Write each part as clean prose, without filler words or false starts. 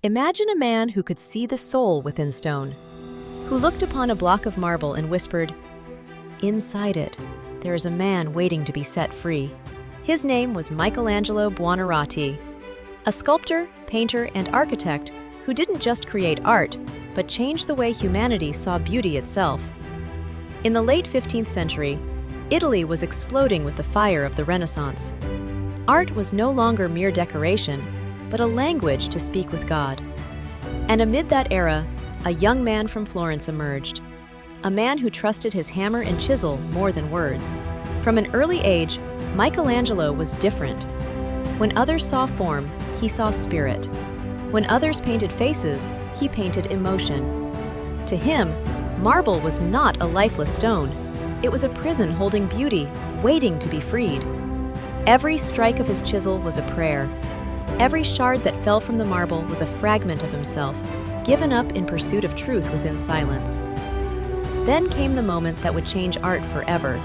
Imagine a man who could see the soul within stone, who looked upon a block of marble and whispered, "Inside it, there is a man waiting to be set free." His name was Michelangelo Buonarroti, a sculptor, painter, and architect who didn't just create art, but changed the way humanity saw beauty itself. In the late 15th century, Italy was exploding with the fire of the Renaissance. Art was no longer mere decoration, but a language to speak with God. And amid that era, a young man from Florence emerged, a man who trusted his hammer and chisel more than words. From an early age, Michelangelo was different. When others saw form, he saw spirit. When others painted faces, he painted emotion. To him, marble was not a lifeless stone. It was a prison holding beauty, waiting to be freed. Every strike of his chisel was a prayer. Every shard that fell from the marble was a fragment of himself, given up in pursuit of truth within silence. Then came the moment that would change art forever.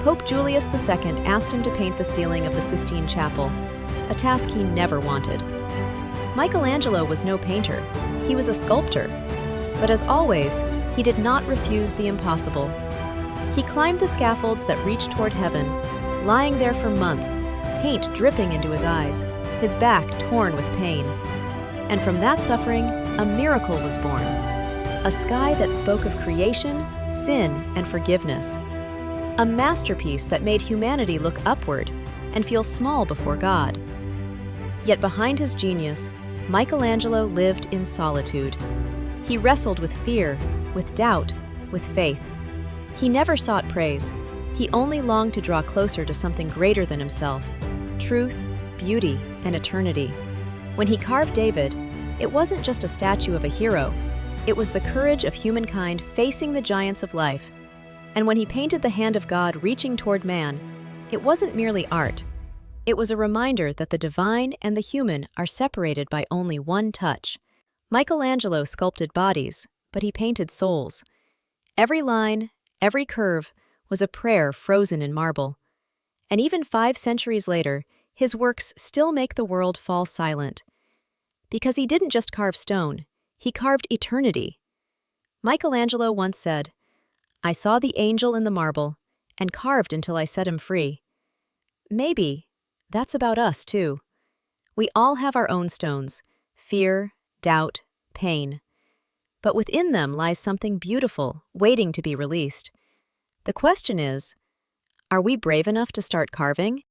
Pope Julius II asked him to paint the ceiling of the Sistine Chapel, a task he never wanted. Michelangelo was no painter, he was a sculptor. But as always, he did not refuse the impossible. He climbed the scaffolds that reached toward heaven, lying there for months, paint dripping into his eyes, his back torn with pain. And from that suffering, a miracle was born. A sky that spoke of creation, sin, and forgiveness. A masterpiece that made humanity look upward and feel small before God. Yet behind his genius, Michelangelo lived in solitude. He wrestled with fear, with doubt, with faith. He never sought praise. He only longed to draw closer to something greater than himself: truth, beauty, and eternity. When he carved David, it wasn't just a statue of a hero. It was the courage of humankind facing the giants of life. And when he painted the hand of God reaching toward man, it wasn't merely art. It was a reminder that the divine and the human are separated by only one touch. Michelangelo sculpted bodies, but he painted souls. Every line, every curve, was a prayer frozen in marble. And even 5 centuries later, his works still make the world fall silent. Because he didn't just carve stone, he carved eternity. Michelangelo once said, "I saw the angel in the marble and carved until I set him free." Maybe that's about us too. We all have our own stones: fear, doubt, pain. But within them lies something beautiful, waiting to be released. The question is, are we brave enough to start carving?